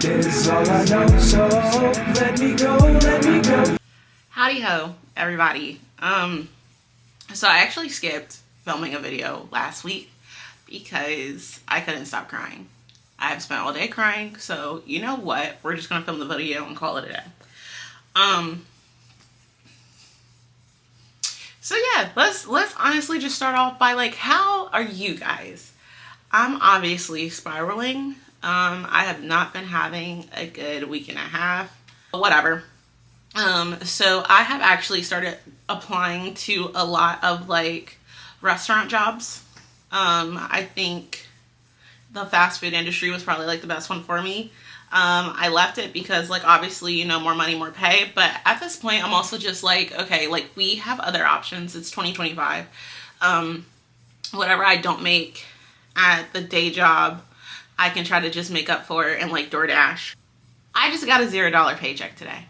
This is all I know, so let me go, let me go. Howdy ho, everybody. So I actually skipped filming a video last week because I couldn't stop crying. I have spent all day crying, so you know what? We're just gonna film the video and call it a day. So yeah, let's honestly just start off by like, how are you guys? I'm obviously spiraling. I have not been having a good week and a half. Whatever. So I have actually started applying to a lot of like restaurant jobs. I think the fast food industry was probably like the best one for me. I left it because like obviously, you know, more money, more pay. But at this point, I'm also just like, okay, like we have other options. It's 2025. Whatever I don't make at the day job, I can try to just make up for it in like DoorDash. I just got a $0 paycheck today.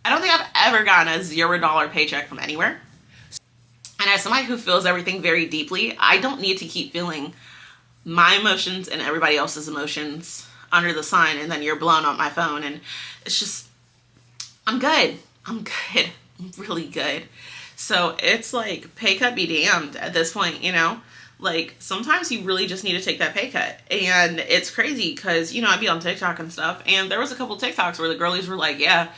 I don't think I've ever gotten a $0 paycheck from anywhere. And as somebody who feels everything very deeply, I don't need to keep feeling my emotions and everybody else's emotions under the sun, and then you're blowing up my phone, and it's just, I'm good. I'm really good. So it's like, pay cut be damned at this point, you know? Like, sometimes you really just need to take that pay cut. And it's crazy because, you know, I'd be on TikTok and stuff, and there was a couple TikToks where the girlies were like, yeah,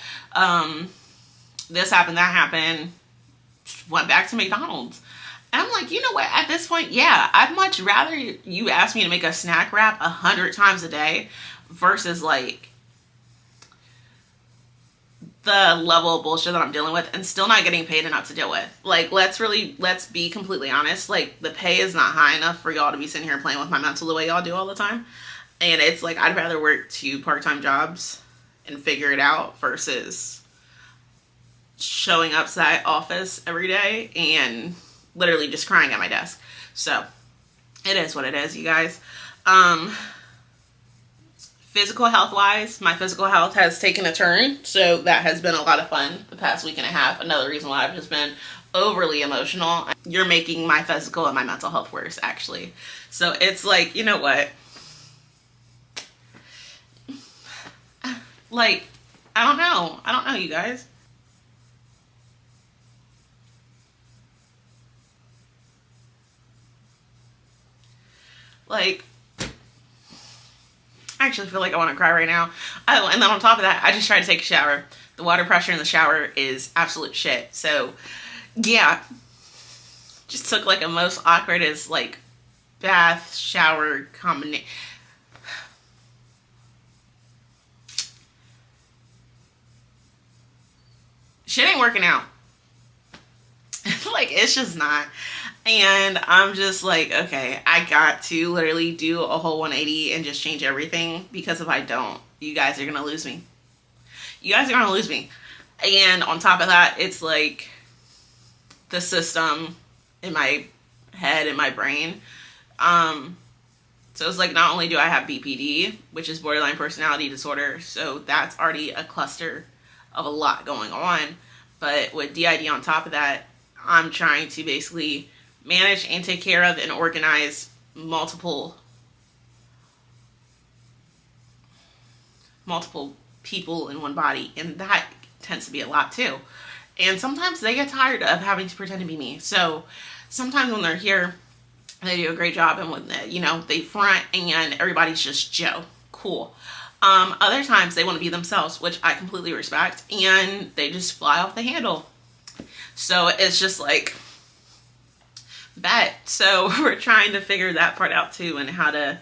this happened, that happened, went back to McDonald's. And I'm like, you know what, at this point, yeah, I'd much rather you ask me to make a snack wrap 100 times a day versus like the level of bullshit that I'm dealing with and still not getting paid enough to deal with. Like, let's be completely honest. Like, the pay is not high enough for y'all to be sitting here playing with my mental the way y'all do all the time. And it's like, I'd rather work 2 part-time jobs and figure it out versus showing up to that office every day and literally just crying at my desk. So it is what it is, you guys. Physical health wise, my physical health has taken a turn, so that has been a lot of fun the past week and a half. Another reason why I've just been overly emotional. You're making my physical and my mental health worse, actually. So it's like, you know what, like, I don't know, you guys. Like, I actually feel like I want to cry right now. Oh, and then on top of that, I just tried to take a shower. The water pressure in the shower is absolute shit. So, yeah. Just took like a most awkward as like bath, shower combination. Shit ain't working out. Like, it's just not. And I'm just like, okay, I got to literally do a whole 180 and just change everything, because if I don't, you guys are going to lose me. You guys are going to lose me. And on top of that, it's like the system in my head and my brain. So it's like, not only do I have BPD, which is borderline personality disorder, so that's already a cluster of a lot going on. But with DID on top of that, I'm trying to basically manage and take care of and organize multiple people in one body, and that tends to be a lot too. And sometimes they get tired of having to pretend to be me. So sometimes when they're here, they do a great job, and when they, you know, they front and everybody's just Joe, cool. Other times they want to be themselves, which I completely respect, and they just fly off the handle. So it's just like, bet. So we're trying to figure that part out too, and how to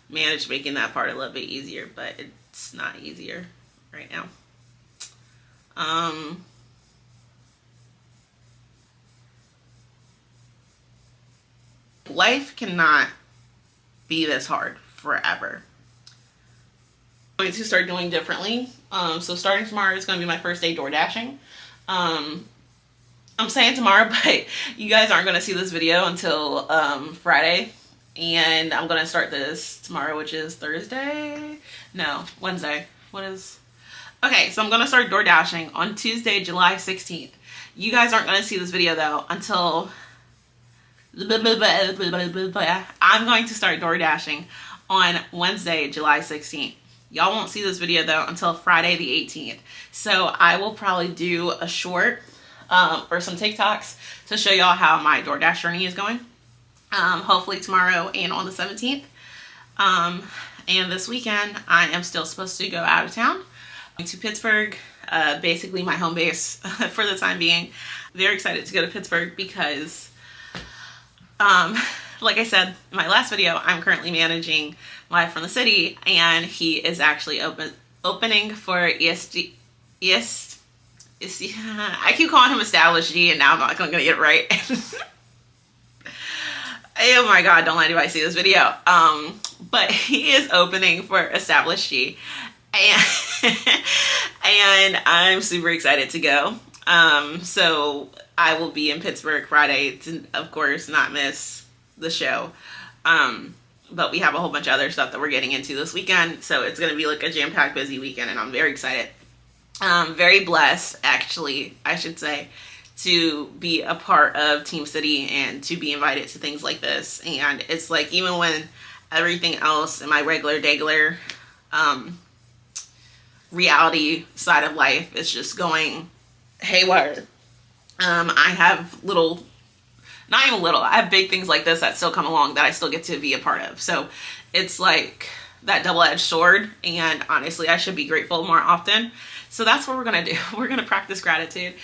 manage making that part a little bit easier, but it's not easier right now. Life cannot be this hard forever. I'm going to start doing differently. So starting tomorrow is going to be my first day door dashing. I'm saying tomorrow, but you guys aren't going to see this video until Friday. And I'm going to start this tomorrow, which is Thursday? No, Wednesday. What is... Okay, so I'm going to start door dashing on Tuesday, July 16th. You guys aren't going to see this video, though, until... I'm going to start door dashing on Wednesday, July 16th. Y'all won't see this video though until Friday the 18th. So I will probably do a short or some TikToks to show y'all how my DoorDash journey is going. Hopefully tomorrow and on the 17th. And this weekend I am still supposed to go out of town to Pittsburgh, basically my home base for the time being. Very excited to go to Pittsburgh because like I said in my last video, I'm currently managing Live from the City, and he is actually opening for EST. I keep calling him Established Gee, and now I'm not going to get it right. Oh my god, don't let anybody see this video. But he is opening for Established Gee, and I'm super excited to go. So I will be in Pittsburgh Friday to, of course, not miss the show. But we have a whole bunch of other stuff that we're getting into this weekend, so it's going to be like a jam-packed busy weekend, and I'm very excited. Very blessed, actually, I should say, to be a part of Team City and to be invited to things like this. And it's like, even when everything else in my regular reality side of life is just going haywire, I have not even little, I have big things like this that still come along that I still get to be a part of. So it's like that double-edged sword, and honestly I should be grateful more often. So that's what we're gonna do. We're gonna practice gratitude.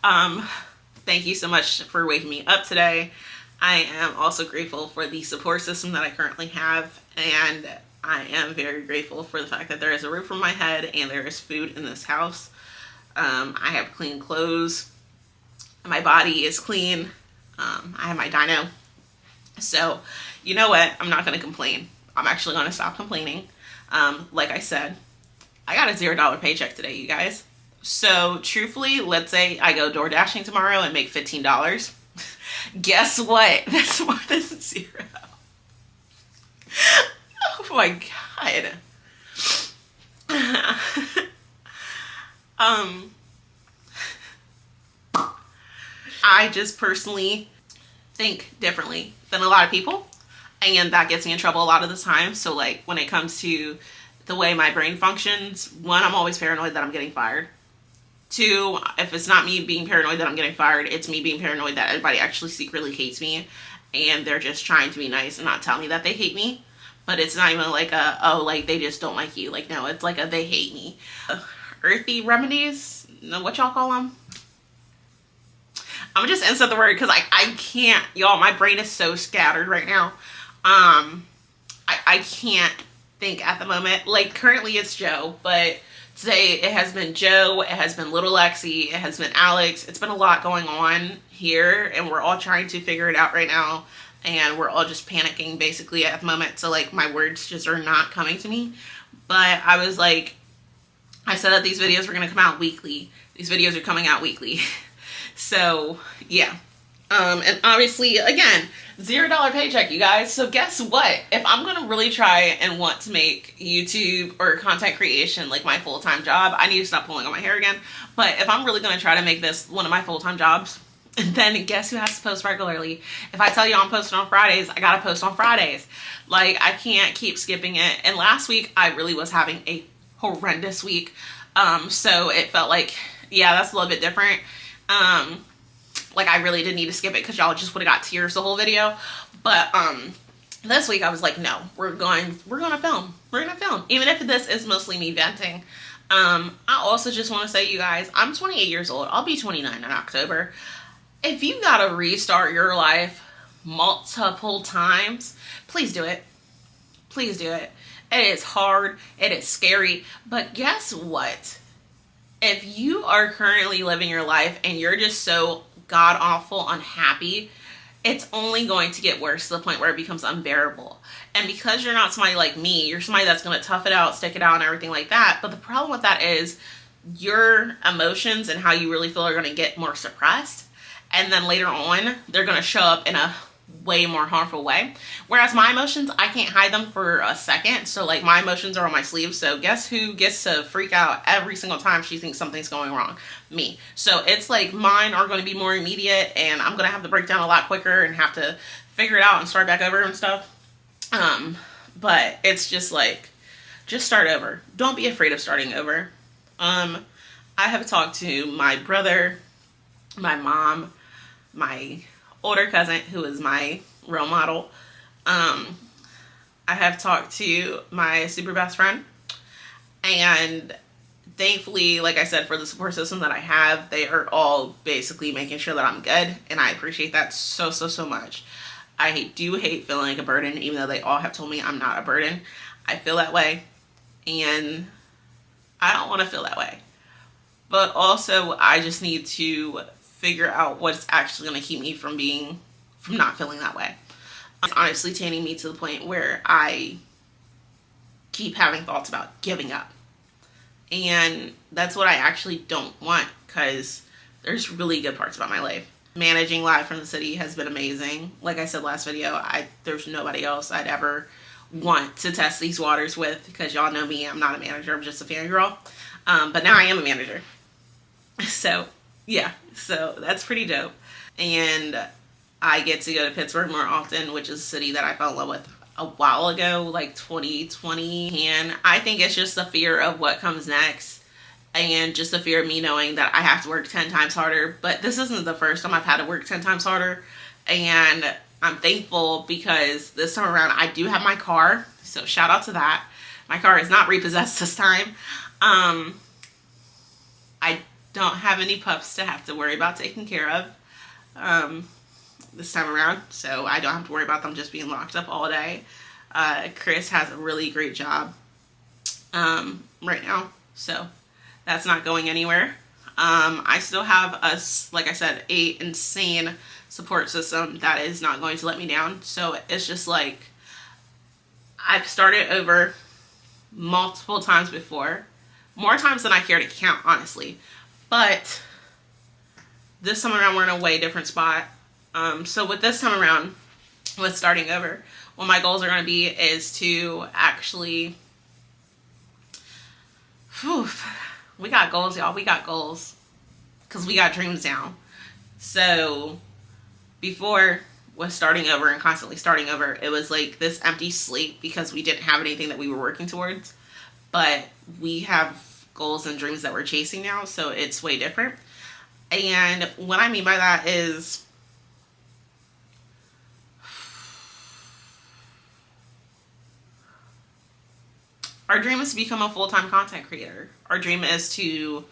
Thank you so much for waking me up today. I am also grateful for the support system that I currently have, and I am very grateful for the fact that there is a roof over my head and there is food in this house. I have clean clothes. My body is clean. I have my dyno. So, you know what? I'm not going to complain. I'm actually going to stop complaining. Like I said, I got a $0 paycheck today, you guys. So, truthfully, let's say I go door dashing tomorrow and make $15. Guess what? That's more than zero. Oh my god. I just personally think differently than a lot of people, and that gets me in trouble a lot of the time. So like when it comes to the way my brain functions, one, I'm always paranoid that I'm getting fired. Two, if it's not me being paranoid that I'm getting fired, it's me being paranoid that everybody actually secretly hates me and they're just trying to be nice and not tell me that they hate me. But it's not even like oh, like they just don't like you. Like, no, it's like they hate me. Earthy remedies, what y'all call them? I'm gonna just insert the word because I can't, y'all, my brain is so scattered right now. I can't think at the moment. Like currently it's Joe, but today it has been Joe, it has been little Lexi, it has been Alex. It's been a lot going on here, and we're all trying to figure it out right now, and we're all just panicking basically at the moment. So like my words just are not coming to me. But I was like, I said that these videos were gonna come out weekly. These videos are coming out weekly. So yeah. And obviously, again, $0 paycheck, you guys. So guess what? If I'm going to really try and want to make YouTube or content creation like my full-time job, I need to stop pulling on my hair again. But if I'm really going to try to make this one of my full-time jobs, then guess who has to post regularly? If I tell you I'm posting on Fridays, I got to post on Fridays. Like, I can't keep skipping it. And last week, I really was having a horrendous week. So it felt like, yeah, that's a little bit different. Like I really didn't need to skip it because y'all just would have got tears the whole video. But this week I was like, no, we're gonna film. We're gonna film. Even if this is mostly me venting. I also just want to say, you guys, I'm 28 years old. I'll be 29 in October. If you gotta restart your life multiple times, please do it. Please do it. It is hard. It is scary. But guess what? If you are currently living your life and you're just so god-awful unhappy, it's only going to get worse to the point where it becomes unbearable. And because you're not somebody like me, you're somebody that's going to tough it out, stick it out, and everything like that. But the problem with that is your emotions and how you really feel are going to get more suppressed. And then later on, they're going to show up in a way more harmful way. Whereas my emotions, I can't hide them for a second. So like my emotions are on my sleeve. So guess who gets to freak out every single time she thinks something's going wrong? Me. So it's like mine are going to be more immediate, and I'm going to have to break down a lot quicker and have to figure it out and start back over and stuff. But it's just like, just start over. Don't be afraid of starting over. I have talked to my brother, my mom, my older cousin, who is my role model. I have talked to my super best friend, and thankfully, like I said, for the support system that I have, they are all basically making sure that I'm good, and I appreciate that so, so, so much. I do hate feeling like a burden, even though they all have told me I'm not a burden. I feel that way, and I don't want to feel that way. But also, I just need to figure out what's actually going to keep me from not feeling that way. It's honestly taking me to the point where I keep having thoughts about giving up. And that's what I actually don't want, because there's really good parts about my life. Managing Live from the City has been amazing. Like I said last video, there's nobody else I'd ever want to test these waters with, because y'all know me, I'm not a manager, I'm just a fangirl. But now I am a manager. So yeah, so that's pretty dope. And I get to go to Pittsburgh more often, which is a city that I fell in love with a while ago, like 2020. And I think it's just the fear of what comes next, and just the fear of me knowing that I have to work 10 times harder. But this isn't the first time I've had to work 10 times harder. And I'm thankful, because this time around I do have my car. So shout out to that. My car is not repossessed this time. I don't have any pups to have to worry about taking care of this time around. So I don't have to worry about them just being locked up all day. Chris has a really great job right now. So that's not going anywhere. I still have like I said, a insane support system that is not going to let me down. So it's just like, I've started over multiple times before, more times than I care to count, honestly. But this time around, we're in a way different spot. So with this time around, with starting over, what my goals are going to be is to actually, we got goals, y'all. We got goals, because we got dreams now. So before, with starting over and constantly starting over, it was like this empty slate, because we didn't have anything that we were working towards. But we have goals and dreams that we're chasing now, so it's way different. And what I mean by that is, our dream is to become a full-time content creator. Our dream is to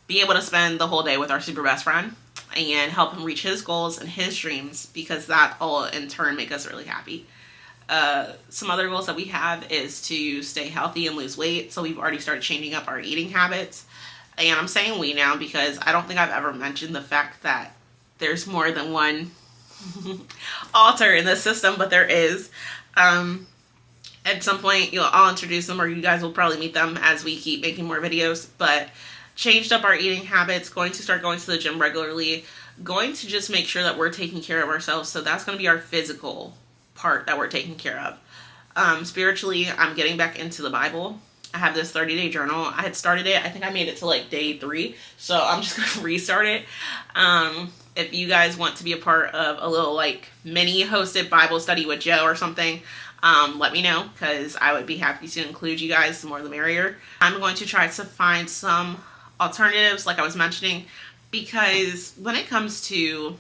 be able to spend the whole day with our super best friend and help him reach his goals and his dreams, because that all in turn make us really happy. Some other goals that we have is to stay healthy and lose weight. So we've already started changing up our eating habits. And I'm saying we now, because I don't think I've ever mentioned the fact that there's more than one altar in this system, but there is. At some point, I'll introduce them, or you guys will probably meet them as we keep making more videos. But changed up our eating habits, going to start going to the gym regularly, going to just make sure that we're taking care of ourselves. So that's going to be our physical part that we're taking care of. Spiritually, I'm getting back into the Bible. I have this 30-day journal. I had started it. I think I made it to like day 3. So I'm just going to restart it. If you guys want to be a part of a little like mini hosted Bible study with Joe or something, let me know, because I would be happy to include you guys. The more the merrier. I'm going to try to find some alternatives, like I was mentioning, because when it comes to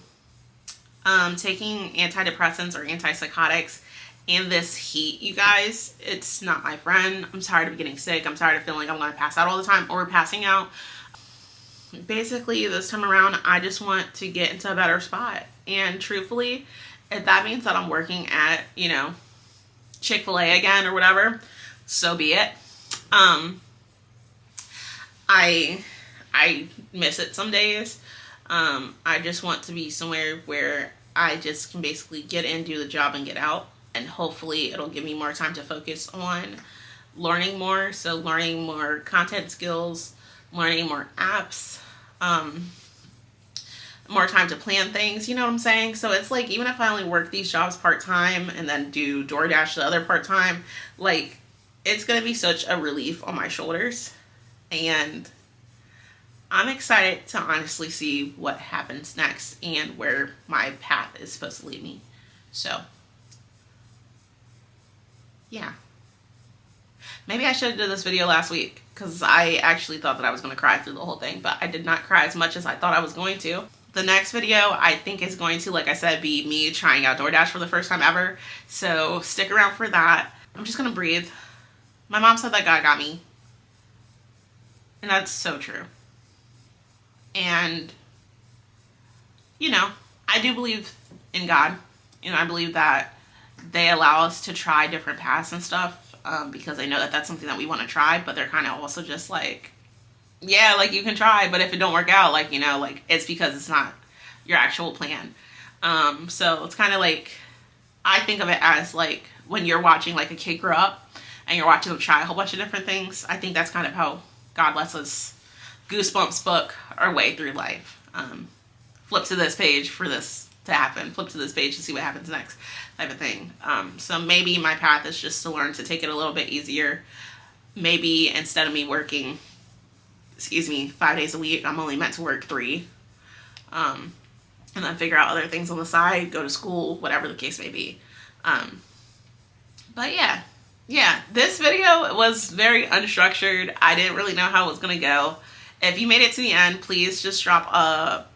taking antidepressants or antipsychotics in this heat, you guys, it's not my friend. I'm tired of getting sick. I'm tired of feeling like I'm going to pass out all the time, or passing out. Basically, this time around, I just want to get into a better spot. And truthfully, if that means that I'm working at, Chick-fil-A again or whatever, so be it. I miss it some days. I just want to be somewhere where I just can basically get in, do the job, and get out. And hopefully it'll give me more time to focus on learning more. So learning more content skills, learning more apps, more time to plan things, you know what I'm saying? So it's like, even if I only work these jobs part-time and then do DoorDash the other part-time, like, it's going to be such a relief on my shoulders. And I'm excited to honestly see what happens next and where my path is supposed to lead me. So, yeah, Maybe I should have did this video last week because I actually thought that I was going to cry through the whole thing, but I did not cry as much as I thought I was going to. The next video I think is going to, like I said, be me trying out DoorDash for the first time ever. So stick around for that. I'm just going to breathe. My mom said that God got me. And that's so true. And, you know, I do believe in God. You know, I believe that they allow us to try different paths and stuff because they know that that's something that we want to try, but they're kind of also just like, yeah, like you can try, but if it don't work out, like, you know, like it's because it's not your actual plan. So it's kind of like, I think of it as like when you're watching like a kid grow up and you're watching them try a whole bunch of different things. I think that's kind of how God lets us goosebumps book our way through life. Flip to this page for this to happen. Flip to this page to see what happens next, type of thing. So maybe my path is just to learn to take it a little bit easier. Maybe instead of me working, 5 days a week, I'm only meant to work 3. And then figure out other things on the side, go to school, whatever the case may be. But yeah, this video was very unstructured. I didn't really know how it was gonna go. If you made it to the end, please just drop a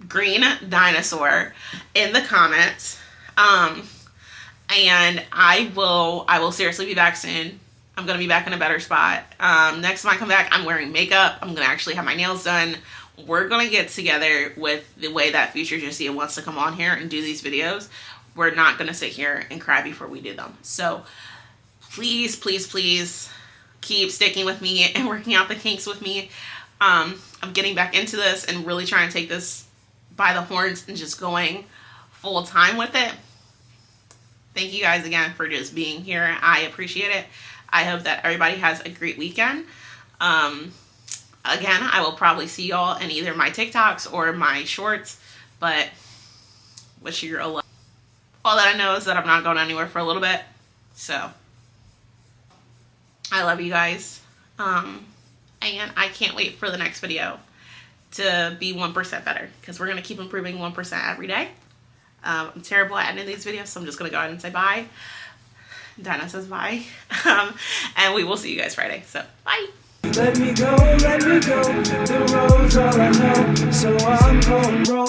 green dinosaur in the comments. And I will seriously be back soon. I'm gonna be back in a better spot. Next time I come back, I'm wearing makeup. I'm gonna actually have my nails done. We're gonna get together with the way that Future Jesse wants to come on here and do these videos. We're not gonna sit here and cry before we do them. So please, please, please keep sticking with me and working out the kinks with me. I'm getting back into this and really trying to take this by the horns and just going full time with it. Thank you guys again for just being here. I appreciate it. I hope that everybody has a great weekend. Again, I will probably see y'all in either my TikToks or my shorts, but wish you all luck. All that I know is that I'm not going anywhere for a little bit. So I love you guys. And I can't wait for the next video to be 1% better because we're going to keep improving 1% every day. I'm terrible at ending these videos, so I'm just going to go ahead and say bye. Dinah says bye. And we will see you guys Friday. So bye. Let me go, the road's all I know, so I'm gonna roll.